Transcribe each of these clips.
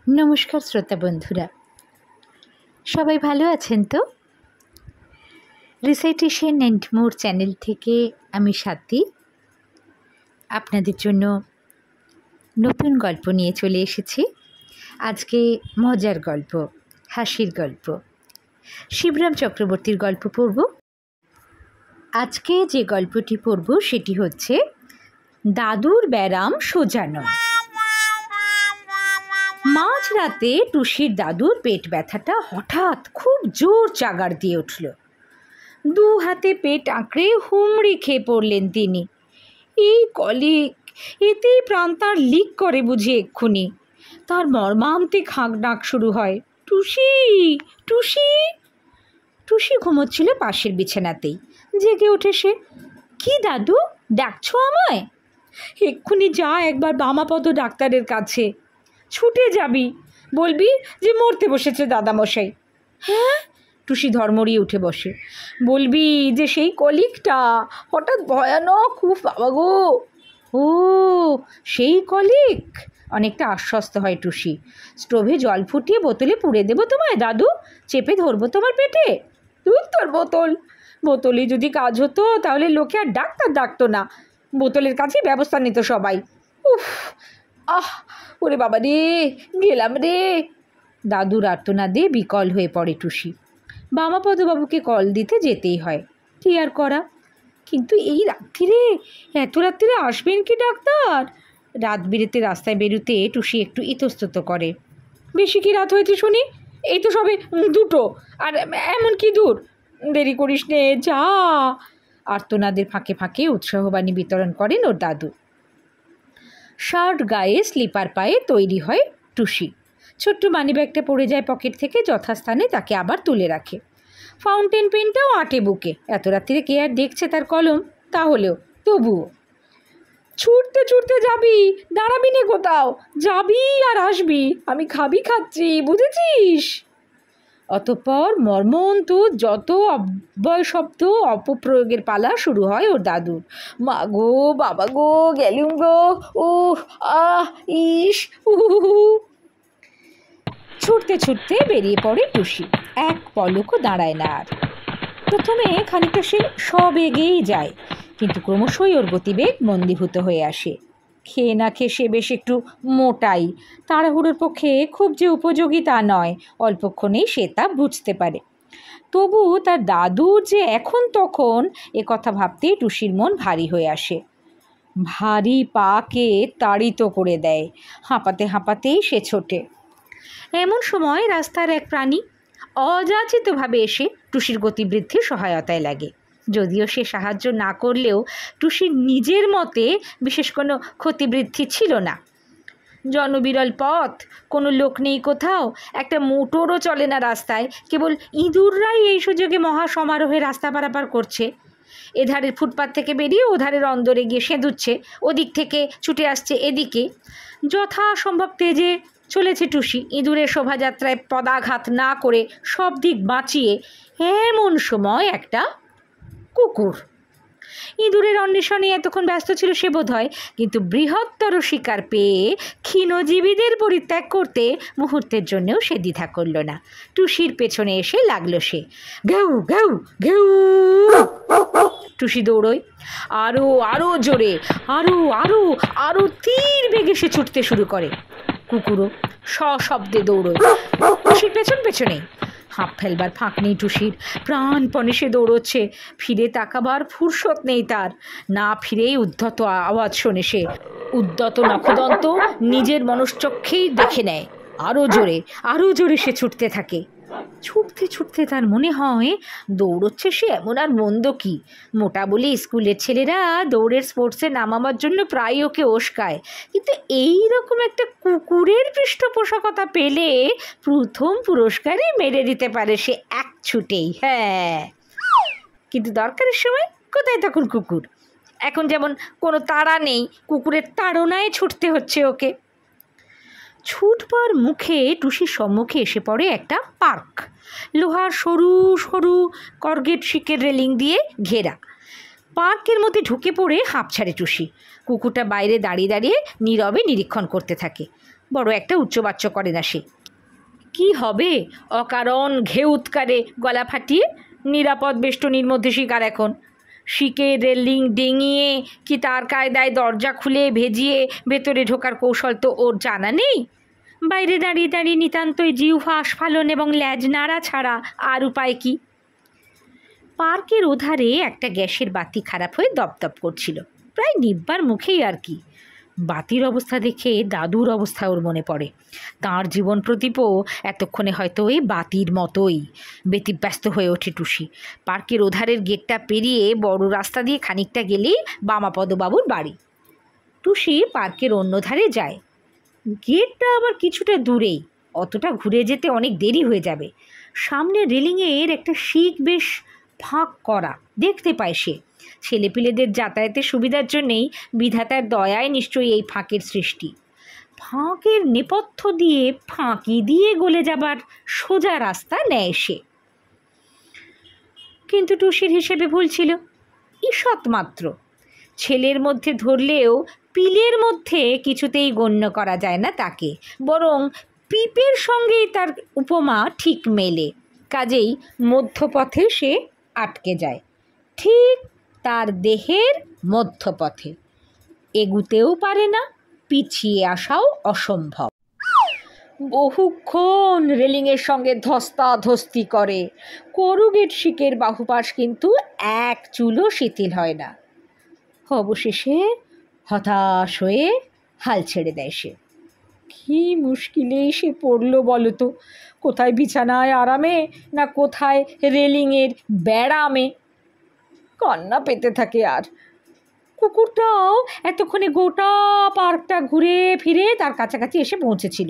নমস্কার শ্রোতা বন্ধুরা, সবাই ভালো আছেন তো? রিসাইটেশন অ্যান্ড মোর চ্যানেল থেকে আমি স্বাতী আপনাদের জন্য নতুন গল্প নিয়ে চলে এসেছি। আজকে মজার গল্প, হাসির গল্প, শিবরাম চক্রবর্তীর গল্প পড়ব। আজকে যে গল্পটি পড়ব সেটি হচ্ছে দাদুর ব্যারাম সোজা নয়। মাঝরাতে টুসির দাদুর পেট ব্যথাটা হঠাৎ খুব জোর চাগাড় দিয়ে উঠল। দু হাতে পেট আঁকড়ে হুমড়ি খেয়ে পড়লেন তিনি। এই কলিক, এতেই প্রাণ তার লিক করে বুঝি এক্ষুনি। তার মর্মান্তিক হাঁক ডাক শুরু হয়, টুসি টুসি। টুসি ঘুমোচ্ছিল পাশের বিছানাতেই। জেগে ওঠে সে। কি দাদু, ডাকছো আমায়? এক্ষুনি যা একবার বামাপদ ডাক্তারের কাছে। ছুটে যাবি, বলবি যে মরতে বসেছে দাদামশাই। হ্যাঁ, টুসি ধর্মড়িয়ে উঠে বসে। বলবি যে সেই কলিকটা হঠাৎ ভয়ানক, খুব বাবা গো। ও, সেই কলিক। অনেকটা আশ্বস্ত হয় টুসি। স্টোভে জল ফুটিয়ে বোতলে পুড়ে দেবো তোমায় দাদু, চেপে ধরবো তোমার পেটে। দুধ তোর বোতল, বোতলে যদি কাজ হতো তাহলে লোকে আর ডাক্তার ডাকতো না, বোতলের কাছেই ব্যবস্থা নিত সবাই। উফ, আহ, ওরে বাবা রে, গেলাম রে। দাদুর আর্তনাদে বিকল হয়ে পড়ে টুসি। বামাপদবাবুকে কল দিতে যেতেই হয়, কি আর করা। কিন্তু এই রাত্রিরে, এত রাত্রিরে আসবেন কি ডাক্তার? রাত বিরেতে রাস্তায় বেরোতে টুসি একটু ইতস্তত করে। বেশি কি রাত হয়েছে শুনি? এই তো সবে 2টো, আর এমন কি দূর? দেরি করিস নে, যা। আর্তনাদের ফাঁকে ফাঁকে উৎসাহবাণী বিতরণ করেন ওর দাদু। শার্ট গায়ে, স্লিপার পায়ে তৈরি হয় টুসি। ছোট্ট মানিব্যাগটা পড়ে যায় পকেট থেকে, যথাস্থানে তাকে আবার তুলে রাখে। ফাউন্টেন পেনটাও আঁটে বুকে। এত রাত্রিরে কে আর দেখছে তার কলম? তাহলেও তবুও ছুটতে ছুটতে যাবি, দাঁড়াবি না কোথাও, যাবি আর আসবি। আমি খাচ্ছি, বুঝেছিস? অতঃপর মর্মন্ত যত অব্যয় শব্দ, অপপ্রয়োগের পালা শুরু হয় ওর দাদুর। মা গো, বাবা গো, গেলুম গো, ও আহ, ইস, ছুটতে ছুটতে বেরিয়ে পড়ে টুসি। এক পলকও দাঁড়ায় না আর। প্রথমে খানিকটা সে সব এগিয়েই যায়, কিন্তু ক্রমশই ওর গতিবেগ মন্দীভূত হয়ে আসে। খেয়ে না খেয়ে সে বেশ একটু মোটাই। তাড়াহুড়োর পক্ষে খুব যে উপযোগী তা নয়, অল্পক্ষণেই সে তা বুঝতে পারে। তবু তার দাদুর যে এখন তখন এ কথা ভাবতেই টুসির মন ভারী হয়ে আসে। ভারী পাকে তাড়িত করে দেয়। হাঁপাতে হাঁপাতেই সে ছোটে। এমন সময় রাস্তার এক প্রাণী অযাচিতভাবে এসে টুসির গতিবৃদ্ধির সহায়তায় লাগে। যদিও সে সাহায্য না করলেও টুসির নিজের মতে বিশেষ কোনো ক্ষতিবৃদ্ধি ছিল না। জনবিরল পথ, কোনো লোক নেই কোথাও, একটা মোটরও চলে না রাস্তায়, কেবল ইঁদুররাই এই সুযোগে মহা সমারোহে রাস্তা পারাপার করছে। এধারের ফুটপাত থেকে বেরিয়ে ওধারের অন্দরে গিয়ে সেঁদুচ্ছে, ওদিক থেকে ছুটে আসছে এদিকে। যথাসম্ভব তেজে চলেছে টুসি, ইঁদুরের শোভাযাত্রায় পদাঘাত না করে সব দিক বাঁচিয়ে। এমন সময় একটা কুকুর। ইঁদুরের অন্বেষণে এতক্ষণ ব্যস্ত ছিল সে বোধ হয়, কিন্তু বৃহত্তর শিকার পেয়ে ক্ষীণজীবীদের পরিত্যাগ করতে মুহূর্তের জন্যও সে দ্বিধা করল না। টুসির পেছনে এসে লাগলো সে। ঘেউ ঘেউ ঘেউ। টুসি দৌড়োয় আরও আরও জোরে, আরও আরও আরও তীর বেগে সে ছুটতে শুরু করে। কুকুরও সশব্দে দৌড়োয় টুসির পেছন পেছনে। হাঁপ ফেলবার ফাঁক নেই টুসির, প্রাণপণে সে দৌড়চ্ছে। ফিরে তাকাবার ফুরসত নেই তার। না ফিরেই উদ্ধত আওয়াজ শোনে সে। উদ্যত নখদন্ত নিজের মনশ্চক্ষেই দেখে নেয়। আরও জোরে সে ছুটতে থাকে। ছুটতে ছুটতে তার মনে হয় দৌড়চ্ছে সে এমন আর মন্দ কি। মোটা বলে স্কুলের ছেলেরা দৌড়ের স্পোর্টসে নামাবার জন্য প্রায় ওকে ওস্কায়, কিন্তু এই রকম একটা কুকুরের পৃষ্ঠপোষকতা পেলে প্রথম পুরস্কারই মেরে দিতে পারে সে এক ছুটেই। হ্যাঁ, কিন্তু দরকারের সময় কোথায় তখন কুকুর? এখন যেমন কোনো তাড়া নেই, কুকুরের তাড়নায় ছুটতে হচ্ছে ওকে। ছুটবার মুখে টুসির সম্মুখে এসে পড়ে একটা পার্ক। লোহার সরু সরু করগেট শিকের রেলিং দিয়ে ঘেরা। পার্কের মধ্যে ঢুকে পড়ে হাঁপ ছাড়ে টুসি। কুকুরটা বাইরে দাঁড়িয়ে দাঁড়িয়ে নীরবে নিরীক্ষণ করতে থাকে। বড় একটা উচ্চবাচ্য করে না সে। কি হবে অকারণ ঘেউৎকারে গলা ফাটিয়ে? নিরাপদ বেষ্টনীর মধ্যে শিকার এখন। শিকের রেলিং ডেঙিয়ে কি তার কায়দায় দরজা খুলে ভেজিয়ে ভেতরে ঢোকার কৌশল তো ওর জানা নেই। বাইরে দাঁড়িয়ে দাঁড়িয়ে নিতান্তই জিহ্বা আস্ফালন এবং ল্যাজ নাড়া ছাড়া আর উপায় কি? পার্কের ওধারে একটা গ্যাসের বাতি খারাপ হয়ে দপদপ করছিল, প্রায় নিব্বার মুখেই আর কি। বাতির অবস্থা দেখে দাদুর অবস্থা ওর মনে পড়ে। তাঁর জীবন প্রদীপও এতক্ষণে হয়তো এই বাতির মতোই। ব্যতিব্যস্ত হয়ে ওঠে টুসি। পার্কের ওধারের গেটটা পেরিয়ে বড় রাস্তা দিয়ে খানিকটা গেলেই বামাপদবাবুর বাড়ি। টুসি পার্কের অন্য ধারে যায়। গেটটা আবার কিছুটা দূরেই, অতটা ঘুরে যেতে অনেক দেরি হয়ে যাবে। সামনে রেলিংয়ের একটা শিক বেশ ফাঁক করা দেখতে পায় সে। ছেলেপিলেদের যাতায়াতের সুবিধার জন্যেই বিধাতার দয়ায় নিশ্চয়ই এই ফাঁকের সৃষ্টি। ফাঁকের নেপথ্য দিয়ে ফাঁকি দিয়ে গলে যাবার সোজা রাস্তা নেয় সে। কিন্তু টুসির হিসেবে ভুল ছিল। ঈষৎ মাত্র। ছেলের মধ্যে ধরলেও পিলের মধ্যে কিছুতেই গণ্য করা যায় না তাকে, বরং পিপের সঙ্গেই তার উপমা ঠিক মেলে। কাজেই মধ্যপথে সে আটকে যায়, ঠিক তার দেহের মধ্যপথে। এগুতেও পারে না, পিছিয়ে আসাও অসম্ভব। বহুক্ষণ রেলিংয়ের সঙ্গে ধস্তাধস্তি করে। করুগেট শিকের বাহুপাশ কিন্তু এক চুলও শিথিল হয় না। অবশেষে হতাশ হয়ে হাল ছেড়ে দেয় সে। কি মুশকিলে সে পড়ল বলো তো, কোথায় বিছানায় আরামে, না কোথায় রেলিংয়ের ব্যারামে। কান্না পেতে থাকে। আর কুকুরটাও এতক্ষণে গোটা পার্কটা ঘুরে ফিরে তার কাছাকাছি এসে পৌঁছেছিল।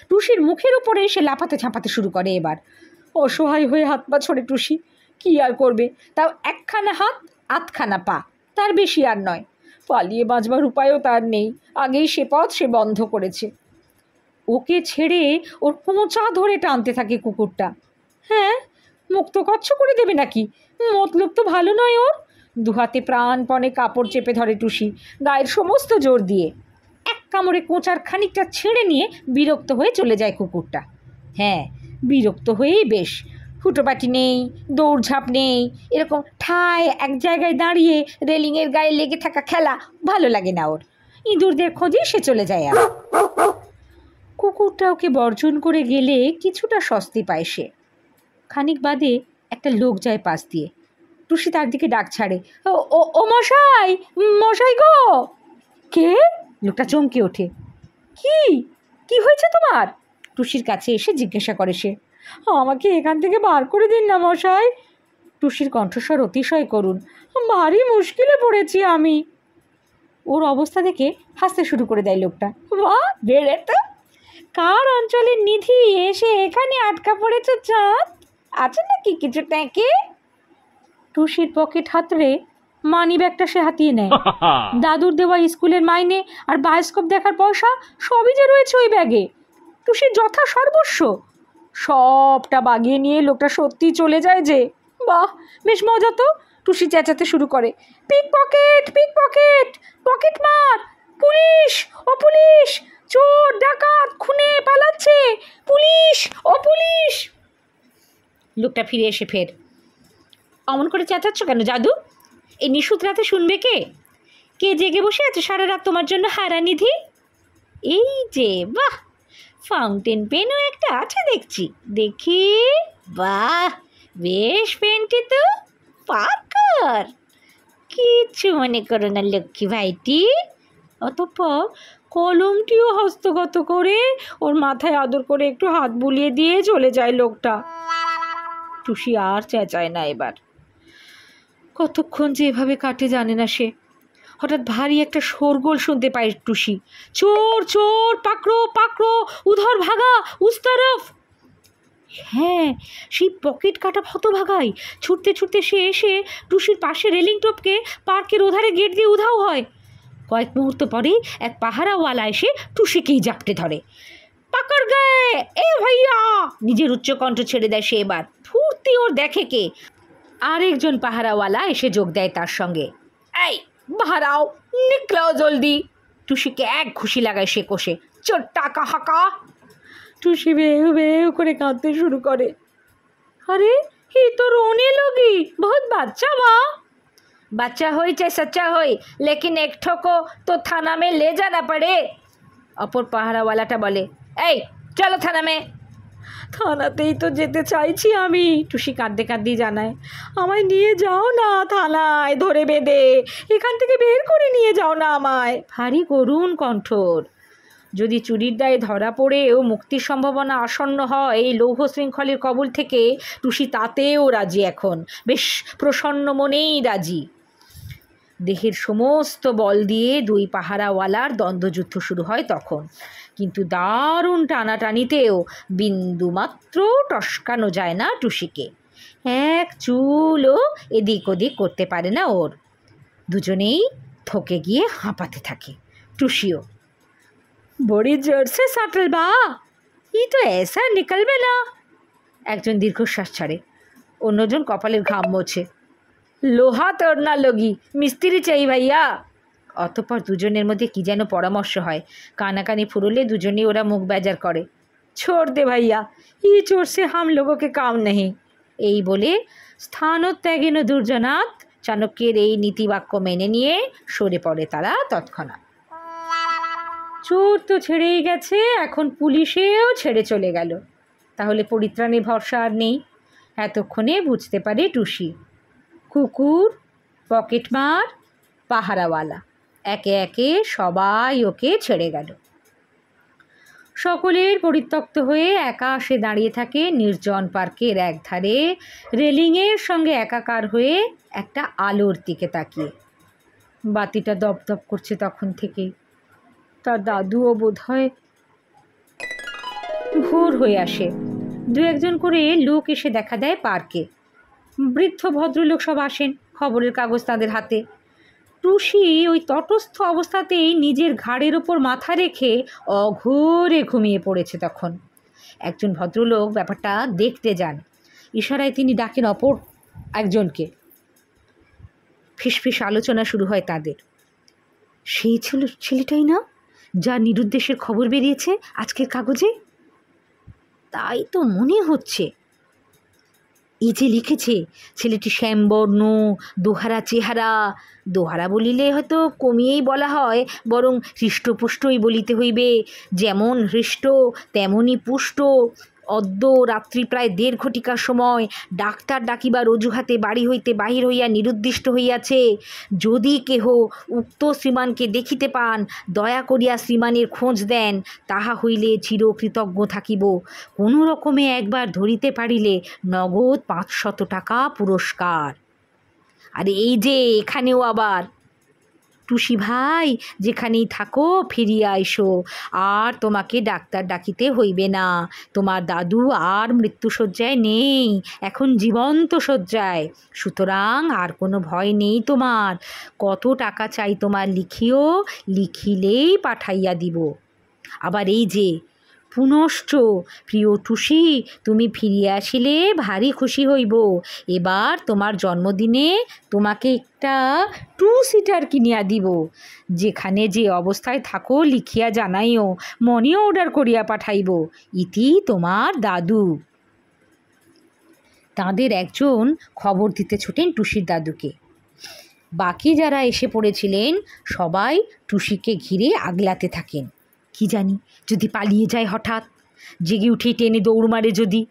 টুসির মুখের উপরে সে লাফাতে ঝাঁপাতে শুরু করে। এবার অসহায় হয়ে হাত পা ছড়ে টুসি। কী আর করবে, তাও একখানা হাত আধখানা পা, তার বেশি আর নয়। পালিয়ে বাঁচবার উপায়ও তার নেই, আগেই সে পথ সে বন্ধ করেছে। ওকে ছেড়ে ওর কোঁচা ধরে টানতে থাকে কুকুরটা। হ্যাঁ, মুক্ত কচ্ছ করে দেবে নাকি? মতলব তো ভালো নয় ওর। দুহাতে প্রাণপণে কাপড় চেপে ধরে টুসি, গায়ের সমস্ত জোর দিয়ে। এক কামড়ে কোঁচার খানিকটা ছেড়ে নিয়ে বিরক্ত হয়ে চলে যায় কুকুরটা। হ্যাঁ, বিরক্ত হয়েই বেশ। হুটোপাটি নেই, দৌড়ঝাঁপ নেই, এরকম ঠায় এক জায়গায় দাঁড়িয়ে রেলিংয়ের গায়ে লেগে থাকা খেলা ভালো লাগে না ওর। ইঁদুরদের খোঁজে সে চলে যায়। আর কুকুরটা ওকে বর্জন করে গেলে কিছুটা স্বস্তি পায় সে। খানিক বাদে একটা লোক যায় পাশ দিয়ে। টুসি তার দিকে ডাক ছাড়ে, ও ও মশাই, মশাই গো। কে? লোকটা চমকে ওঠে। কি কি হয়েছে তোমার? টুসির কাছে এসে জিজ্ঞাসা করে সে। আমাকে এখান থেকে বার করে দিন না মশাই। টুসির কণ্ঠস্বর অতিশয় করুণ। ভারী মুশকিলে পড়েছি আমি। ওর অবস্থা দেখে হাসতে শুরু করে দেয় লোকটা। বাহ, বেড়ে তো! কার অঞ্চলের নিধি এসে এখানে আটকা পড়েছ চাঁদ? আছে নাকি কিছু ট্যাঁকে? টুসির পকেট হাতড়ে মানি ব্যাগটা সে হাতিয়ে নেয়। দাদুর দেওয়া স্কুলের মাইনে আর বায়োস্কোপ দেখার পয়সা সবই যে রয়েছে ওই ব্যাগে। টুসির যথা সর্বস্ব সবটা বাগিয়ে নিয়ে লোকটা সত্যি চলে যায় যে। বাহ, বেশ মজা তো। টুসি চেঁচাতে শুরু করে, pick pocket, pick pocket, pocket মার, পুলিশ, ও পুলিশ, চোর ডাকাত খুনে পালাচ্ছে, পুলিশ, ও পুলিশ। লোকটা ফিরে এসে ফের, অমন করে চেঁচাচ্ছ কেন জাদু? এই নিশুত রাতে শুনবে কে? কে জেগে বসে আছে সারা রাত তোমার জন্য হারানিধি? এই যে, বাহ, ফাউন্টেন পেনও একটা আছে দেখছি। দেখি, বাহ, বেশ পেনটি তো। পার্কার, কিচ্ছু মনে করো না লক্ষ্মী ভাইটি। অতঃপর কলমটিও হস্তগত করে ওর মাথায় আদর করে একটু হাত বুলিয়ে দিয়ে চলে যায় লোকটা। টুসি আর চেঁচায় না এবার। কতক্ষণ যে এভাবে কাটে জানে না সে। হঠাৎ ভারী একটা শোরগোল শুনতে পায় টুসি। চোর, চোর, পাকড়ো, পাকড়ো, উধর ভাগা, উস তরফ। হ্যাঁ, সেই পকেট কাটা হতভাগাই। ছুটতে ছুটতে সে এসে টুসির পাশে রেলিং টপকে পার্কের ওধারে গেট দিয়ে উধাও হয়। কয়েক মুহূর্ত পরেই এক পাহারাওয়ালা এসে টুসিকেই জাপটে ধরে। পাকড় গায়ে, এ ভাইয়া! নিজের উচ্চকণ্ঠ ছেড়ে দেয় সে এবার। ফুর্তি ওর দেখে কে। আরেকজন পাহারাওয়ালা এসে যোগ দেয় তার সঙ্গে। এই বাহারাও, নিকলাও জলদি! টুসিকে এক ঘুষি লাগায় সে কষে। চোট্টা কাহাকা। টুসি বেউ বেউ করে কাঁদতে শুরু করে। अरे ये तो रोने लगी, बहुत बच्चा माँ। बच्चा हो चाहे सच्चा हो, लेकिन एक ठो को तो थाना में ले जाना पड़े। অপর পাহারাওয়ালাটা বলে, এই চলো থানা মে। থানাতেই তো যেতে চাইছি আমি, টুসি কাঁদতে কাঁদতেই জানায়। আমায় নিয়ে যাও না থানায় ধরে বেঁধে, এখান থেকে বের করে নিয়ে যাও না আমায়। ভারী করুণ কণ্ঠর। যদি চুরির দায়ে ধরা পড়েও মুক্তির সম্ভাবনা আসন্ন হয় এই লৌহ শৃঙ্খলের কবল থেকে, টুসি তাতেও রাজি এখন, বেশ প্রসন্ন মনেই রাজি। দেহের সমস্ত বল দিয়ে দুই পাহারাওয়ালার দ্বন্দ্বযুদ্ধ শুরু হয় তখন, কিন্তু দারুণ টানাটানিতেও বিন্দুমাত্র টস্কানো যায় না টুসিকে। এক চুলও এদিক ওদিক করতে পারে না ওর। দুজনেই থকে গিয়ে হাঁপাতে থাকে। টুসিও, বড়ি জোরসে সাটল বা, ই তো এসা নিকলবে না। একজন দীর্ঘশ্বাস ছাড়ে, অন্যজন কপালের ঘাম মোছে। লোহা তোড়না লগি, মিস্ত্রি চাই ভাইয়া। অতঃপর দুজনের মধ্যে কি যেন পরামর্শ হয়। কানাকানি ফুরলে দুজনেই ওরা মুখ বেজার করে। ছোড় দে ভাইয়া, ই চোর সে হাম লোগোকে কাম নেই। এই বলে স্থানত্যাগেন দুর্জনাৎ, চাণক্যের এই নীতিবাক্য মেনে নিয়ে সরে পড়ে তারা তৎক্ষণাৎ। চোর তো ছেড়েই গেছে, এখন পুলিশেও ছেড়ে চলে গেল, তাহলে পরিত্রাণের ভরসা আর নেই। এতক্ষণে বুঝতে পারে টুসি। কুকুর, পকেটমার, পাহারাওয়ালা একে একে সবাই ওকে ছেড়ে গেল। সকলের পরিত্যক্ত হয়ে একা সে দাঁড়িয়ে থাকে নির্জন পার্কের একধারে, রেলিংয়ের সঙ্গে একাকার হয়ে একটা আলোর দিকে তাকিয়ে। বাতিটা দপদপ করছে তখন থেকেই। তার দাদুও বোধহয়। ভোর হয়ে আসে, দু একজন করে লোক এসে দেখা দেয় পার্কে। বৃদ্ধ ভদ্রলোক সব আসেন, খবরের কাগজ তাদের হাতে। টুসি ওই তটস্থ অবস্থাতেই নিজের ঘাড়ের ওপর মাথা রেখে অঘোরে ঘুমিয়ে পড়েছে তখন। একজন ভদ্রলোক ব্যাপারটা দেখতে যান। ইশারায় তিনি ডাকেন অপর একজনকে। ফিসফিস আলোচনা শুরু হয় তাদের। সেই ছেলেটাই না, যার নিরুদ্দেশের খবর বেরিয়েছে আজকের কাগজে? তাই তো মনে হচ্ছে। এই যে লিখেছে, ছেলেটি শ্যামবর্ণ, দোহারা চেহারা। দোহারা বলিলে হয়তো কমিয়েই বলা হয়, বরং হৃষ্টপুষ্টই বলিতে হইবে। যেমন হৃষ্ট তেমনই পুষ্ট। অদ্য রাত্রি প্রায় 1.5 ঘটিকার সময় ডাক্তার ডাকিবার অজুহাতে বাড়ি হইতে বাহির হইয়া নিরুদ্দিষ্ট হইয়াছে। যদি কেহ উক্ত শ্রীমানকে দেখিতে পান, দয়া করিয়া শ্রীমানের খোঁজ দেন, তাহা হইলে চিরকৃতজ্ঞ থাকিব। কোনো রকমে একবার ধরিতে পারিলে নগদ 500 টাকা পুরস্কার। আরে এই যে এখানেও আবার, টুসি ভাই যেখানেই থাকো ফিরিয়া আইসো, আর তোমাকে ডাক্তার ডাকিতে হইবে না। তোমার দাদু আর মৃত্যুশয্যায় নেই, এখন জীবন্ত শয্যায়। সুতরাং আর কোনো ভয় নেই তোমার। কত টাকা চাই তোমার লিখিও, লিখিলেই পাঠাইয়া দিব। আবার এই যে পুনশ্চ, প্রিয় টুসি, তুমি ফিরিয়া আসিলে ভারী খুশি হইব। এবার তোমার জন্মদিনে তোমাকে একটা 2 সিটার কিনিয়া দিব। যেখানে যে অবস্থায় থাকো লিখিয়া জানাইও, মনি অর্ডার করিয়া পাঠাইব। ইতি তোমার দাদু। তাদের একজন খবর দিতে ছোটেন টুসির দাদুকে। বাকি যারা এসে পড়েছিলেন সবাই টুসিকে ঘিরে আগলাতে থাকেন। কি জানি যদি পালিয়ে যায় হঠাৎ, জেগে উঠে ট্রেনে দৌড় মারে, যদি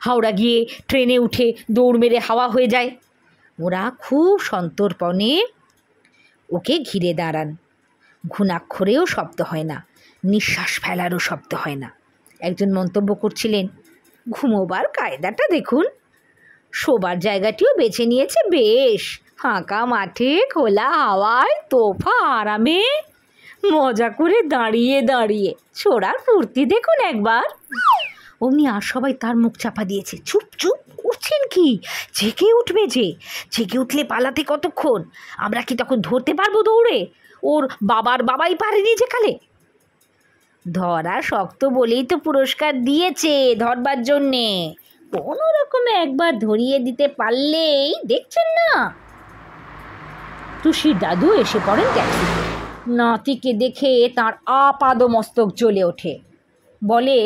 হাওড়া গিয়ে ট্রেনে উঠে দৌড় মেরে হাওয়া হয়ে যায়। ওরা খুব সন্তর্পণে ওকে ঘিরে দাঁড়ান। ঘুণাক্ষরেও শব্দ হয় না, নিঃশ্বাস ফেলারও শব্দ হয় না। একজন মন্তব্য করছিলেন, ঘুমোবার কায়দাটা দেখুন, শোবার জায়গাটিও বেছে নিয়েছে বেশ। ফাঁকা মাঠে খোলা হাওয়ায় তোফা আরামে মজা করে দাঁড়িয়ে দাঁড়িয়ে ছোড়ার ফুর্তি দেখুন একবার। অমনি আর সবাই তার মুখ চাপা দিয়েছে। চুপ চুপ করছেন কি? জেগে উঠবে যে, জেগে উঠলে পালাতে কতক্ষণ? আমরা কি তখন ধরতে পারবো দৌড়ে? ওর বাবার বাবাই পারেনি যেখানে। ধরা শক্ত বলেই তো পুরস্কার দিয়েছে ধরবার জন্যে। কোনো রকমে একবার ধরিয়ে দিতে পারলেই, দেখছেন না। টুসির দাদু এসে পড়েন ট্যাক্সিতে। নাতিকে দেখে তার আপাদমস্তক জ্বলে ওঠে। বলে,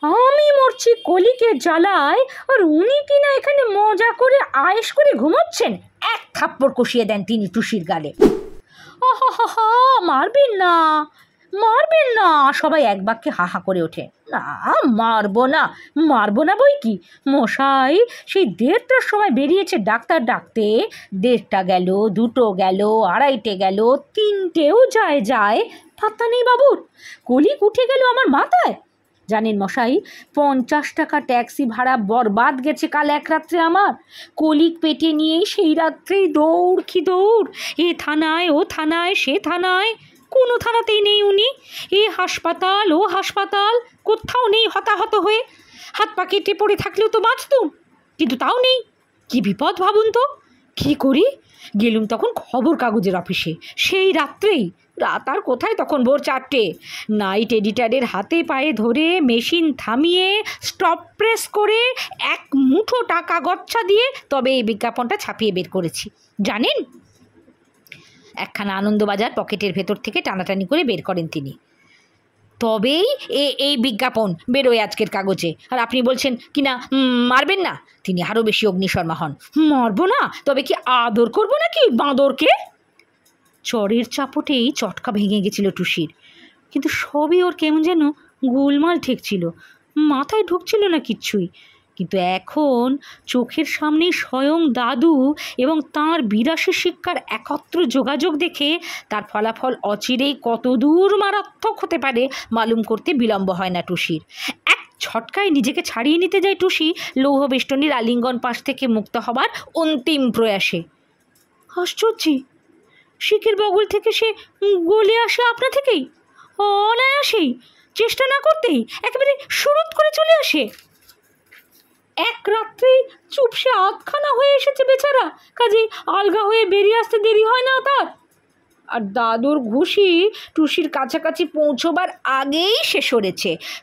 আমি মরছি কলিকের জ্বালায়, আর উনি কিনা এখানে মজা করে আয়েশ করে ঘুমোচ্ছেন। এক থাপ্পড় কষিয়ে দেন তিনি টুসির গালে। আহা, মারবেন না, মারবেন না, সবাই এক বাক্যে হা হা করে ওঠে। না, মারবো না বই কি মশাই, সেই 1:30টার সময় বেরিয়েছে ডাক্তার ডাকতে, 1:30টা গেল, 2টো গেল, 2:30টে গেল, 3টেও যায়, পাত্তা নেই বাবুর। কলিক উঠে গেল আমার মাথায়। জানেন মশাই, 50 টাকা ট্যাক্সি ভাড়া বরবাদ গেছে কাল এক রাত্রে আমার। কলিক পেটে নিয়েই সেই রাত্রেই দৌড়, এ থানায়, ও থানায়, সে থানায়, কোনো থানাতেই নেই উনি। এ হাসপাতাল, ও হাসপাতাল, কোথাও নেই। হতাহত হয়ে হাত পা কেটে পড়ে থাকলেও তো বাঁচতুম, কিন্তু তাও নেই। কি বিপদ ভাবুন তো। কী করি? গেলুম তখন খবর কাগজের অফিসে, সেই রাত্রেই। রাত আর কোথায়, তখন ভোর 4টে। নাইট এডিটারের হাতে পায়ে ধরে মেশিন থামিয়ে স্টপ প্রেস করে 1 মুঠো টাকা গচ্ছা দিয়ে তবে এই বিজ্ঞাপনটা ছাপিয়ে বের করেছি। জানেন, একখানা আনন্দবাজার পকেটের ভেতর থেকে টানাটানি করে বের করেন তিনি। তবেই এই বিজ্ঞাপন বেরোয় আজকের কাগজে। আর আপনি বলছেন কিনা মারবেন না। তিনি আরও বেশি অগ্নিশর্মা হন। মারবো না, তবে কি আদর করবো নাকি বাঁদরকে? চরের চাপটেই চটকা ভেঙে গেছিল টুসির, কিন্তু সবই ওর কেমন যেন গোলমাল ঠেকছিল, মাথায় ঢুকছিল না কিচ্ছুই। কিন্তু এখন চোখের সামনেই স্বয়ং দাদু এবং তাঁর 82 শিক্ষার একত্র যোগাযোগ দেখে তার ফলাফল অচিরেই কতদূর মারাত্মক হতে পারে মালুম করতে বিলম্ব হয় না টুসির। এক ছটকায় নিজেকে ছাড়িয়ে নিতে যায় টুসি লৌহ বেষ্টনীর আলিঙ্গন পাশ থেকে মুক্ত হবার অন্তিম প্রয়াসে। আশ্চর্য, শিকের বগল থেকে সে গলে আসে আপনা থেকেই, অনায়াসেই, চেষ্টা না করতেই একেবারে সুরুত করে চলে আসে। এক রাত্রেই চুপসে আধখানা হয়ে এসেছে বেচারা, কাজেই আলগা হয়ে বেরিয়ে আসতে দেরি হয় না তার। আর দাদুর ঘুষি টুসির কাছাকাছি পৌঁছবার আগেই সে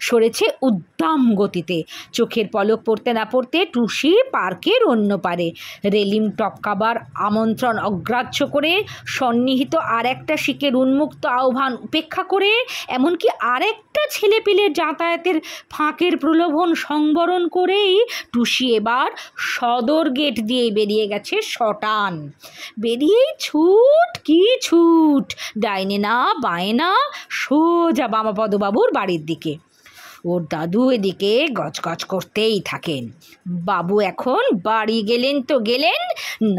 সরেছে উদ্দাম গতিতে। চোখের পলক পড়তে না পড়তে টুসি পার্কের অন্য পারে। রেলিং টপকাবার আমন্ত্রণ অগ্রাহ্য করে, সন্নিহিত আর একটা শিকের উন্মুক্ত আহ্বান উপেক্ষা করে, এমনকি আরেকটা ছেলেপিলের যাতায়াতের ফাঁকের প্রলোভন সংবরণ করেই টুসি এবার সদর গেট দিয়ে বেরিয়ে গেছে শটান। বেরিয়েই ছুট, ডাইনে না বাঁয়ে না, সোজা বামাপদবাবুর বাড়ির দিকে। ওর দাদু এদিকে গজগজ করতেই থাকেন। বাবু এখন বাড়ি গেলেন তো গেলেন,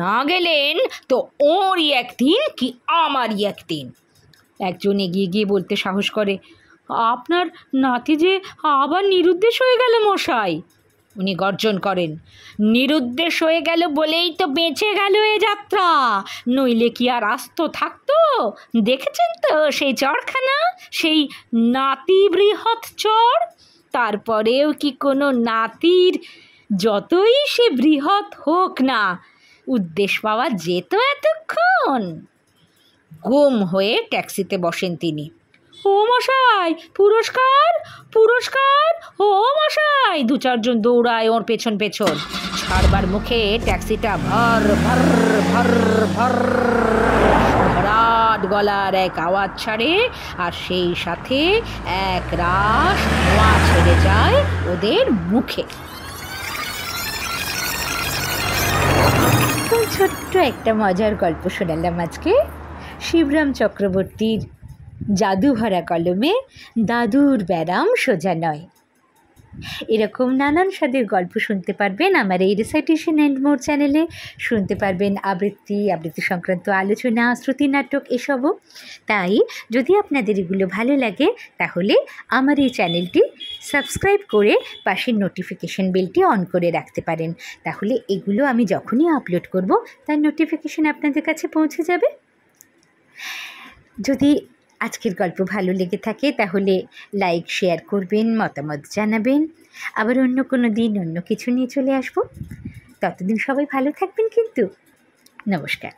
না গেলেন তো ওরই একদিন কি আমারই একদিন। একজন এগিয়ে গিয়ে বলতে সাহস করে, আপনার নাতি যে আবার নিরুদ্দেশ হয়ে গেল মশাই। উনি গর্জন করেন, নিরুদ্দেশ হয়ে গেল বলেই তো বেঁচে গেল এ যাত্রা, নইলে কি আর আস্ত থাকতো? দেখেছেন তো সেই চরখানা, সেই নাতি বৃহৎ চর। তারপরেও কি কোনো নাতির, যতই সে বৃহৎ হোক না, উদ্দেশ পাওয়া যেত এতক্ষণ? গুম হয়ে ট্যাক্সিতে বসেন তিনি। ও মশাই, পুরস্কার, ও মশাই! 2-4জন দৌড়ায় ওর পেছন ছাড়বার মুখে ট্যাক্সিটা ভর ভরাট গলার এক আওয়াজ ছাড়ে, আর সেই সাথে এক রাশ ধোঁয়া ছেড়ে যায় ওদের মুখে। ছোট্ট একটা মজার গল্প শোনালাম আজকে শিবরাম চক্রবর্তীর জাদুভরা কলমে দাদুর ব্যারাম সোজা নয়। এরকম নানান স্বাদের গল্প শুনতে পারবেন আমার এই রিসাইটেশন অ্যান্ড মোর চ্যানেলে। শুনতে পারবেন আবৃত্তি সংক্রান্ত আলোচনা, শ্রুতি নাটক, এসবও। তাই যদি আপনাদের এগুলো ভালো লাগে তাহলে আমার এই চ্যানেলটি সাবস্ক্রাইব করে পাশের নোটিফিকেশন বেলটি অন করে রাখতে পারেন। তাহলে এগুলো আমি যখনই আপলোড করব তার নোটিফিকেশন আপনাদের কাছে পৌঁছে যাবে। যদি আজকের গল্প ভালো লেগে থাকে তাহলে লাইক, শেয়ার করবেন, মতামত জানাবেন। আবার অন্য কোনো দিন অন্য কিছু নিয়ে চলে আসব। ততদিন সবাই ভালো থাকবেন কিন্তু। নমস্কার।